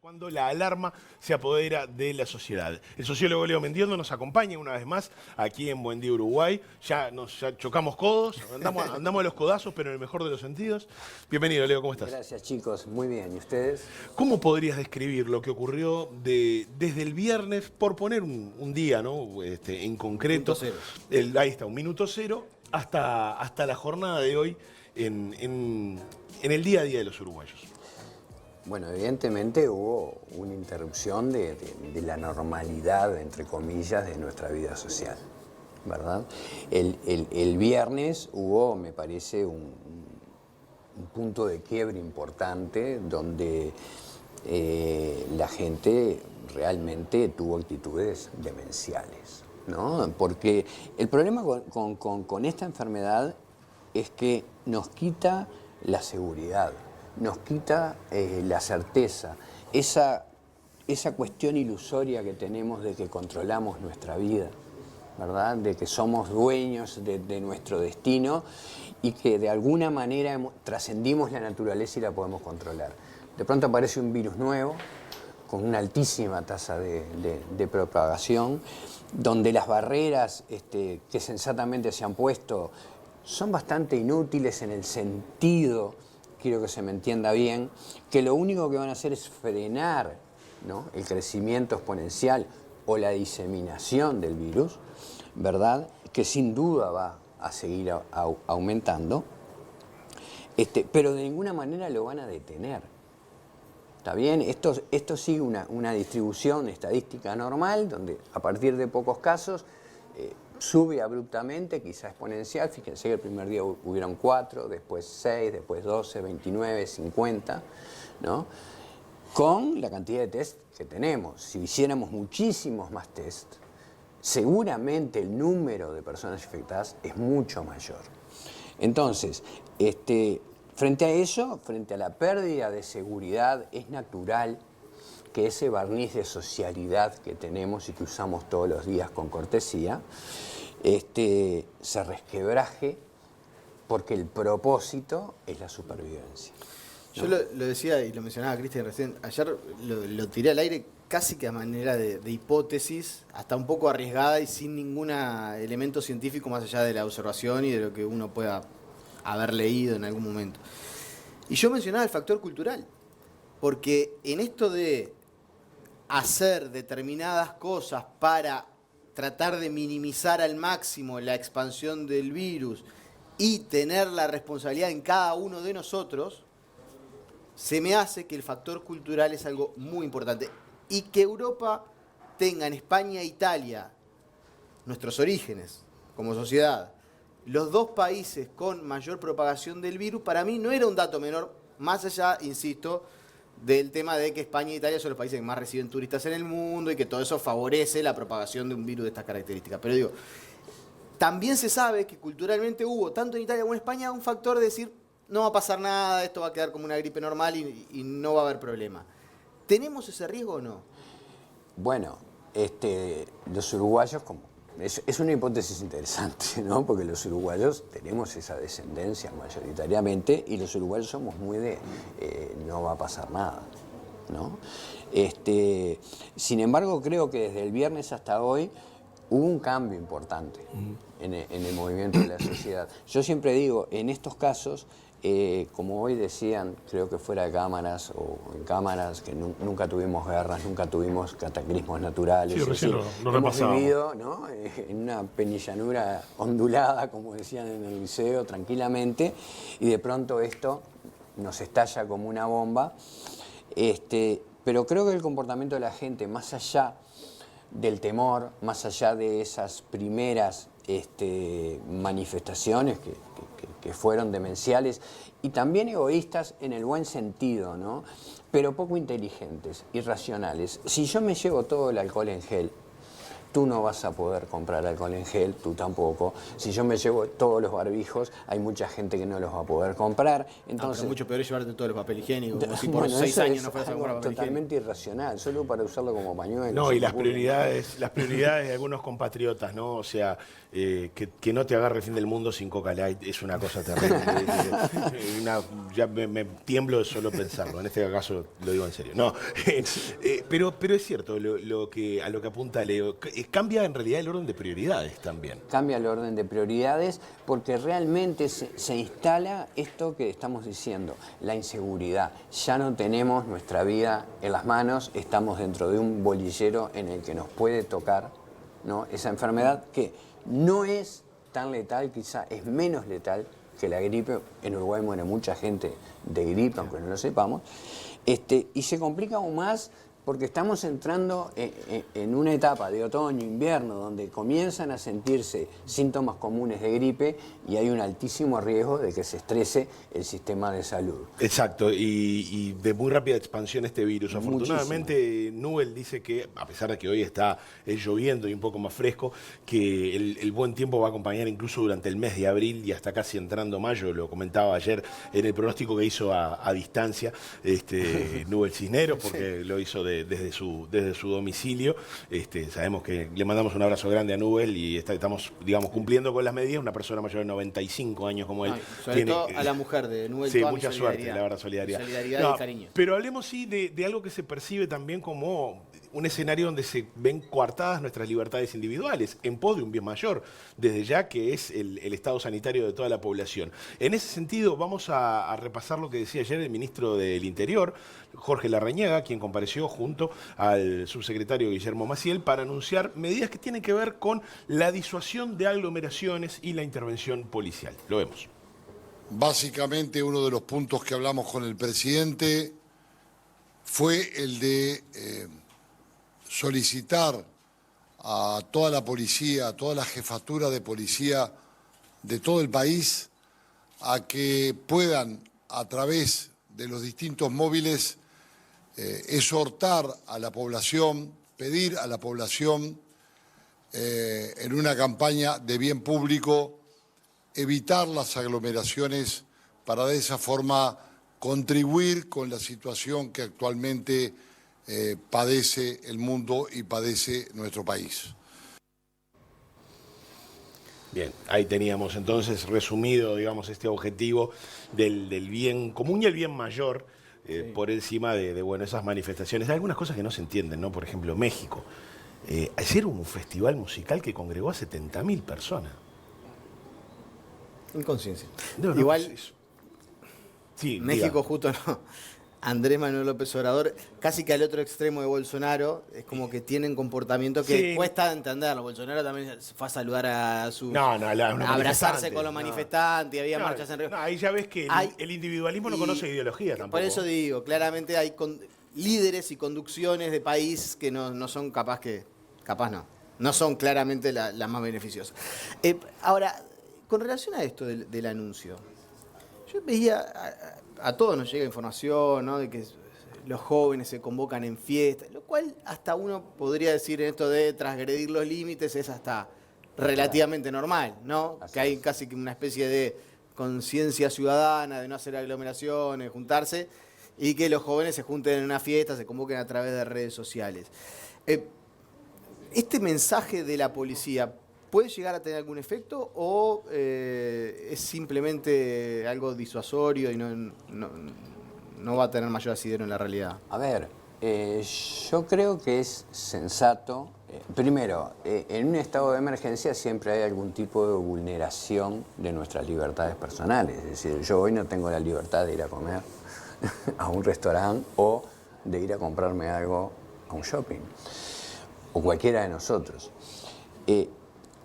Cuando la alarma se apodera de la sociedad. El sociólogo Leo Mendiondo nos acompaña una vez más aquí en Buen Día Uruguay. Ya chocamos codos, andamos a los codazos, pero en el mejor de los sentidos. Bienvenido, Leo, ¿cómo estás? Gracias, chicos. Muy bien. ¿Y ustedes? ¿Cómo podrías describir lo que ocurrió desde el viernes, por poner un día, ¿no? En concreto? Minuto cero. Ahí está, un minuto cero, hasta la jornada de hoy en el día a día de los uruguayos. Bueno, evidentemente hubo una interrupción de la normalidad, entre comillas, de nuestra vida social, ¿verdad? El viernes hubo, me parece, un punto de quiebre importante donde la gente realmente tuvo actitudes demenciales, ¿no? Porque el problema con esta enfermedad es que nos quita la seguridad, nos quita la certeza, esa cuestión ilusoria que tenemos de que controlamos nuestra vida, ¿verdad? De que somos dueños de nuestro destino y que de alguna manera trascendimos la naturaleza y la podemos controlar. De pronto aparece un virus nuevo, con una altísima tasa de propagación, donde las barreras que sensatamente se han puesto son bastante inútiles en el sentido, quiero que se me entienda bien, que lo único que van a hacer es frenar, ¿no?, el crecimiento exponencial o la diseminación del virus, ¿verdad?, que sin duda va a seguir aumentando, pero de ninguna manera lo van a detener. ¿Está bien? Esto sigue una distribución estadística normal, donde a partir de pocos casos sube abruptamente, quizá exponencial. Fíjense que el primer día hubieron 4, después 6, después 12, 29, 50, ¿no? Con la cantidad de test que tenemos. Si hiciéramos muchísimos más test, seguramente el número de personas infectadas es mucho mayor. Entonces, frente a eso, frente a la pérdida de seguridad, es natural que ese barniz de socialidad que tenemos y que usamos todos los días con cortesía, se resquebraje, porque el propósito es la supervivencia, ¿no? Yo lo decía y lo mencionaba Cristian recién, ayer lo tiré al aire casi que a manera de hipótesis, hasta un poco arriesgada y sin ningún elemento científico más allá de la observación y de lo que uno pueda haber leído en algún momento. Y yo mencionaba el factor cultural, porque en esto de hacer determinadas cosas para tratar de minimizar al máximo la expansión del virus y tener la responsabilidad en cada uno de nosotros, se me hace que el factor cultural es algo muy importante. Y que Europa tenga en España e Italia nuestros orígenes como sociedad, los dos países con mayor propagación del virus, para mí no era un dato menor, más allá, insisto, del tema de que España e Italia son los países que más reciben turistas en el mundo y que todo eso favorece la propagación de un virus de estas características. Pero digo, también se sabe que culturalmente hubo, tanto en Italia como en España, un factor de decir, no va a pasar nada, esto va a quedar como una gripe normal y no va a haber problema. ¿Tenemos ese riesgo o no? Bueno, los uruguayos, es una hipótesis interesante, ¿no? Porque los uruguayos tenemos esa descendencia mayoritariamente y los uruguayos somos muy de no va a pasar nada, ¿no? Sin embargo, creo que desde el viernes hasta hoy hubo un cambio importante en el movimiento de la sociedad. Yo siempre digo, en estos casos, como hoy decían, creo que fuera de cámaras o en cámaras, que nunca tuvimos guerras, nunca tuvimos cataclismos naturales. Sí, recién lo hemos repasábamos. vivido, ¿no?, en una penillanura ondulada, como decían en el liceo, tranquilamente, y de pronto esto nos estalla como una bomba. Pero creo que el comportamiento de la gente, más allá del temor, más allá de esas primeras manifestaciones que fueron demenciales y también egoístas en el buen sentido, ¿no?, pero poco inteligentes, irracionales. Si yo me llevo todo el alcohol en gel, tú no vas a poder comprar alcohol en gel, tú tampoco. Si yo me llevo todos los barbijos, hay mucha gente que no los va a poder comprar. Entonces, pero mucho peor es llevarte todo el papel higiénico, como si por bueno, 6 eso años es no fueras a algo comprar papel higiénico. totalmente irracional, solo para usarlo como pañuelo. No, y las prioridades de algunos compatriotas, ¿no? O sea, que no te agarre el fin del mundo sin Coca Light es una cosa terrible. Ya me tiemblo de solo pensarlo. En este caso lo digo en serio. No, pero es cierto a lo que apunta Leo. Cambia en realidad el orden de prioridades también. Cambia el orden de prioridades porque realmente se instala esto que estamos diciendo, la inseguridad. Ya no tenemos nuestra vida en las manos, estamos dentro de un bolillero en el que nos puede tocar, ¿no?, esa enfermedad que no es tan letal, quizá es menos letal que la gripe. En Uruguay muere mucha gente de gripe, aunque no lo sepamos, y se complica aún más porque estamos entrando en una etapa de otoño, invierno, donde comienzan a sentirse síntomas comunes de gripe y hay un altísimo riesgo de que se estrese el sistema de salud. Exacto, y de muy rápida expansión este virus. Muchísimo. Afortunadamente, Nubel dice que, a pesar de que hoy está lloviendo y un poco más fresco, que el buen tiempo va a acompañar incluso durante el mes de abril y hasta casi entrando mayo. Lo comentaba ayer en el pronóstico que hizo a distancia Nubel Cisneros, porque lo hizo desde su domicilio. Sabemos que le mandamos un abrazo grande a Nubel y estamos, digamos, cumpliendo con las medidas. Una persona mayor de 95 años como él. Sobre todo a la mujer de Nubel. Sí, mucha suerte, la verdad, solidaridad. Solidaridad y cariño. Pero hablemos, sí, de algo que se percibe también como un escenario donde se ven coartadas nuestras libertades individuales, en pos de un bien mayor, desde ya que es el estado sanitario de toda la población. En ese sentido, vamos a repasar lo que decía ayer el ministro del Interior, Jorge Larrañaga, quien compareció junto al subsecretario Guillermo Maciel para anunciar medidas que tienen que ver con la disuasión de aglomeraciones y la intervención policial. Lo vemos. Básicamente, uno de los puntos que hablamos con el presidente fue el de solicitar a toda la policía, a toda la jefatura de policía de todo el país, a que puedan, a través de los distintos móviles, exhortar a la población, pedir a la población, en una campaña de bien público, evitar las aglomeraciones para de esa forma contribuir con la situación que actualmente padece el mundo y padece nuestro país. Bien, ahí teníamos entonces resumido, digamos, este objetivo del bien común y el bien mayor por encima de esas manifestaciones. Hay algunas cosas que no se entienden, ¿no? Por ejemplo, México. Ayer hubo un festival musical que congregó a 70.000 personas. Inconsciencia. No, Igual, sí, México diga. justo no. Andrés Manuel López Obrador, casi que al otro extremo de Bolsonaro, es como que tienen comportamiento que Sí. cuesta entenderlo. Bolsonaro también fue a saludar a su... No, a abrazarse con los no. manifestantes, había No, marchas en Río. no, ahí ya ves que Hay- el individualismo no y- conoce ideología tampoco. Por eso digo, claramente hay líderes y conducciones de país que no son capaz no son claramente las más beneficiosas. Ahora, con relación a esto del anuncio, yo veía, a todos nos llega información, ¿no?, de que los jóvenes se convocan en fiestas, lo cual hasta uno podría decir en esto de transgredir los límites es hasta relativamente normal, ¿no? Así Que hay es. casi que una especie de conciencia ciudadana de no hacer aglomeraciones, juntarse, y que los jóvenes se junten en una fiesta, se convoquen a través de redes sociales. ¿Este mensaje de la policía puede llegar a tener algún efecto o es simplemente algo disuasorio y no va a tener mayor asidero en la realidad? A ver, yo creo que es sensato. Primero, en un estado de emergencia siempre hay algún tipo de vulneración de nuestras libertades personales. Es decir, yo hoy no tengo la libertad de ir a comer a un restaurante o de ir a comprarme algo a un shopping, o cualquiera de nosotros.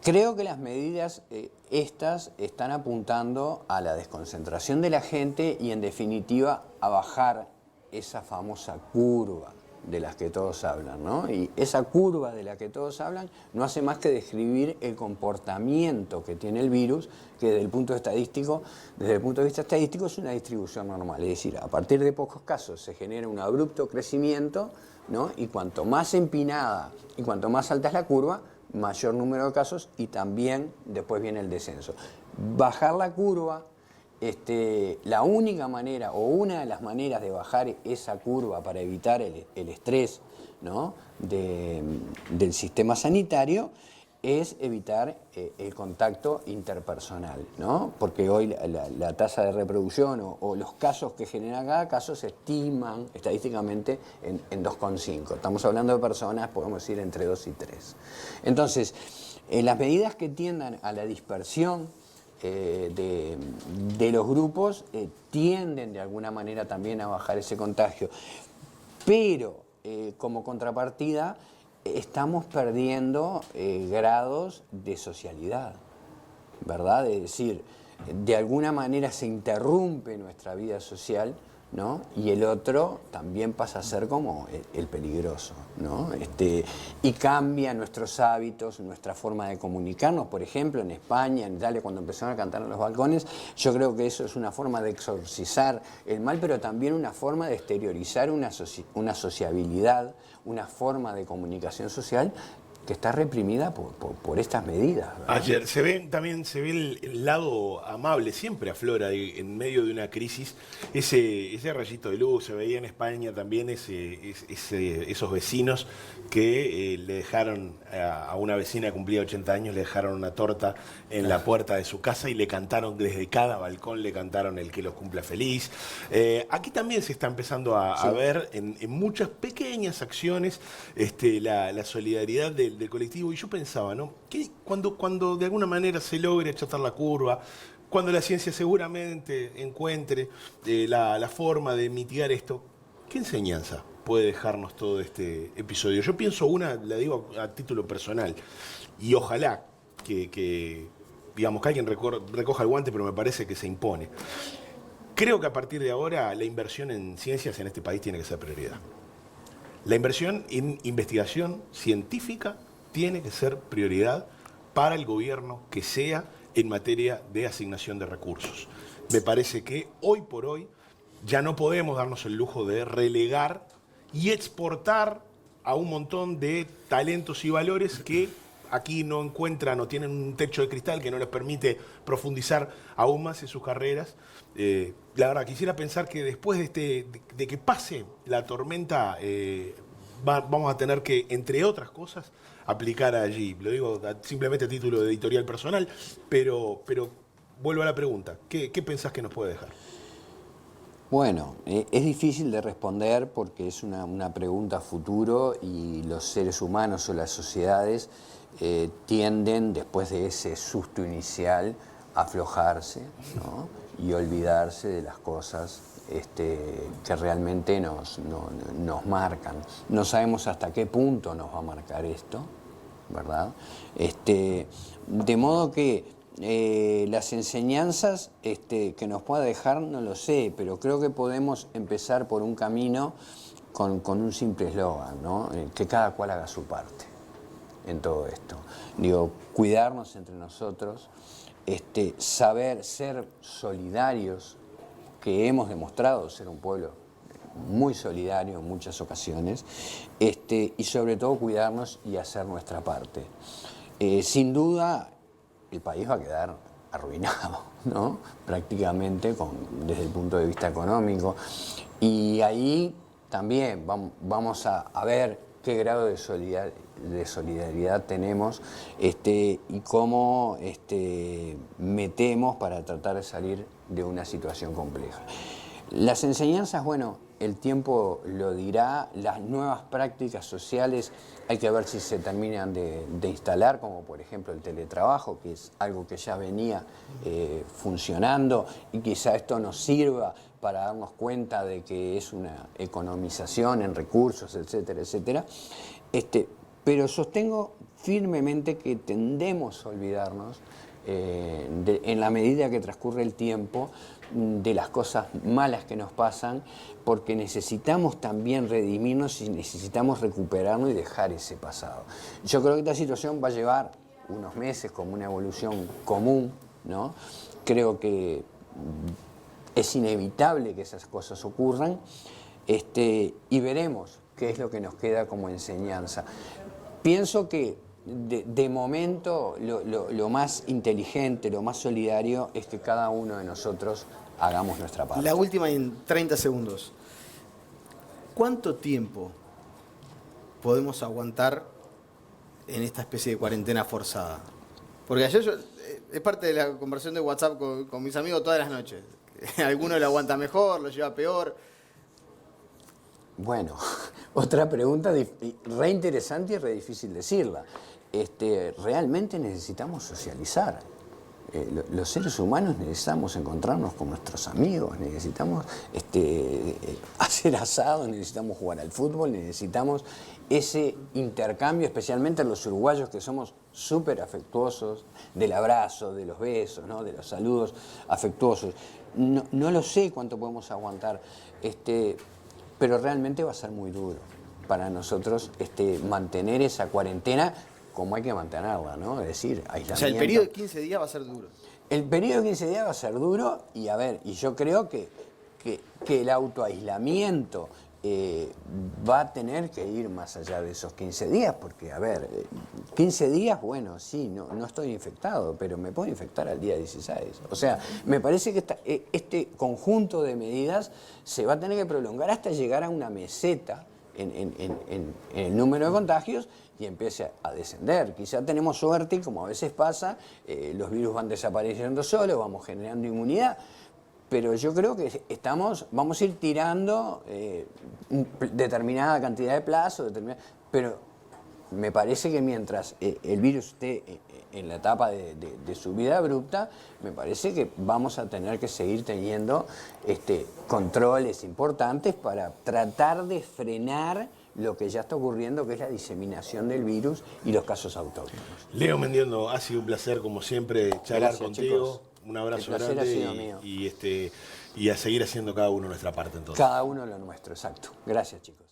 Creo que las medidas estas están apuntando a la desconcentración de la gente y en definitiva a bajar esa famosa curva de las que todos hablan, ¿no? Y esa curva de la que todos hablan no hace más que describir el comportamiento que tiene el virus, que desde el punto de vista estadístico es una distribución normal. Es decir, a partir de pocos casos se genera un abrupto crecimiento, ¿no? Y cuanto más empinada y cuanto más alta es la curva, mayor número de casos y también después viene el descenso. Bajar la curva, la única manera o una de las maneras de bajar esa curva para evitar el estrés, ¿no?, del sistema sanitario es evitar el contacto interpersonal, ¿no? Porque hoy la tasa de reproducción o los casos que genera cada caso se estiman estadísticamente en 2,5. Estamos hablando de personas, podemos decir, entre 2 y 3. Entonces, las medidas que tiendan a la dispersión de los grupos tienden de alguna manera también a bajar ese contagio. Pero, como contrapartida, estamos perdiendo grados de socialidad, ¿verdad? Es decir, de alguna manera se interrumpe nuestra vida social, ¿no? Y el otro también pasa a ser como el peligroso, ¿no? Y cambia nuestros hábitos, nuestra forma de comunicarnos. Por ejemplo, en España, en Italia, cuando empezaron a cantar en los balcones, yo creo que eso es una forma de exorcizar el mal, pero también una forma de exteriorizar una sociabilidad, una forma de comunicación social que está reprimida por estas medidas, ¿verdad? Ayer también se ve el lado amable, siempre aflora en medio de una crisis ese rayito de luz. Se veía en España también esos vecinos que le dejaron a una vecina que cumplía 80 años, le dejaron una torta en la puerta de su casa y le cantaron desde cada balcón, le cantaron el que los cumpla feliz. Aquí también se está empezando a ver en muchas pequeñas acciones la solidaridad del colectivo. Y yo pensaba, ¿no?, que cuando de alguna manera se logre achatar la curva, cuando la ciencia seguramente encuentre la forma de mitigar esto, ¿qué enseñanza puede dejarnos todo este episodio? Yo pienso la digo a título personal, y ojalá que digamos, que alguien recoja el guante, pero me parece que se impone. Creo que a partir de ahora la inversión en ciencias en este país tiene que ser prioridad. La inversión en investigación científica tiene que ser prioridad para el gobierno que sea en materia de asignación de recursos. Me parece que hoy por hoy ya no podemos darnos el lujo de relegar y exportar a un montón de talentos y valores que aquí no encuentran o tienen un techo de cristal que no les permite profundizar aún más en sus carreras. La verdad, quisiera pensar que después de que pase la tormenta, vamos a tener que, entre otras cosas, aplicar allí. Lo digo simplemente a título de editorial personal, pero vuelvo a la pregunta. ¿Qué pensás que nos puede dejar? Bueno, es difícil de responder porque es una pregunta a futuro y los seres humanos o las sociedades tienden, después de ese susto inicial, a aflojarse, ¿no?, y olvidarse de las cosas que realmente nos marcan. No sabemos hasta qué punto nos va a marcar esto, ¿verdad? De modo que las enseñanzas que nos pueda dejar no lo sé, pero creo que podemos empezar por un camino con un simple eslogan, ¿no? Que cada cual haga su parte en todo esto. Digo, cuidarnos entre nosotros, saber ser solidarios, que hemos demostrado ser un pueblo muy solidario en muchas ocasiones, y sobre todo cuidarnos y hacer nuestra parte. Sin duda, el país va a quedar arruinado, ¿no?, prácticamente desde el punto de vista económico. Y ahí también vamos a ver qué grado de solidaridad tenemos y cómo metemos para tratar de salir de una situación compleja. Las enseñanzas, bueno, el tiempo lo dirá. Las nuevas prácticas sociales hay que ver si se terminan de instalar, como por ejemplo el teletrabajo, que es algo que ya venía funcionando, y quizá esto nos sirva para darnos cuenta de que es una economización en recursos, etcétera, etcétera. Pero sostengo firmemente que tendemos a olvidarnos, en la medida que transcurre el tiempo, de las cosas malas que nos pasan, porque necesitamos también redimirnos y necesitamos recuperarnos y dejar ese pasado. Yo creo que esta situación va a llevar unos meses como una evolución común, ¿no? Creo que es inevitable que esas cosas ocurran, y veremos qué es lo que nos queda como enseñanza. Pienso que de momento lo más inteligente, lo más solidario es que cada uno de nosotros hagamos nuestra parte. La última en 30 segundos. ¿Cuánto tiempo podemos aguantar en esta especie de cuarentena forzada? Porque ayer es parte de la conversación de WhatsApp con mis amigos todas las noches. Alguno lo aguanta mejor, lo lleva peor. Bueno, otra pregunta re interesante y re difícil decirla. Realmente necesitamos socializar. Los seres humanos necesitamos encontrarnos con nuestros amigos, necesitamos hacer asados, necesitamos jugar al fútbol, necesitamos ese intercambio, especialmente los uruguayos que somos súper afectuosos, del abrazo, de los besos, ¿no? De los saludos afectuosos. No lo sé cuánto podemos aguantar, pero realmente va a ser muy duro para nosotros mantener esa cuarentena como hay que mantenerla, ¿no? Es decir, aislamiento. O sea, el periodo de 15 días va a ser duro. El periodo de 15 días va a ser duro y yo creo que el autoaislamiento va a tener que ir más allá de esos 15 días, porque, 15 días, bueno, sí, no estoy infectado, pero me puedo infectar al día 16. O sea, me parece que este conjunto de medidas se va a tener que prolongar hasta llegar a una meseta en el número de contagios y empiece a descender. Quizá tenemos suerte y como a veces pasa, los virus van desapareciendo solos, vamos generando inmunidad, pero yo creo que vamos a ir tirando determinada cantidad de plazo, pero me parece que mientras el virus esté en la etapa de su vida abrupta, me parece que vamos a tener que seguir teniendo controles importantes para tratar de frenar lo que ya está ocurriendo, que es la diseminación del virus y los casos autóctonos. Leo Mendiondo, ha sido un placer, como siempre, charlar Gracias, contigo. chicos. Un abrazo El placer grande ha sido mío. y a seguir haciendo cada uno nuestra parte entonces. Cada uno lo nuestro, exacto. Gracias, chicos.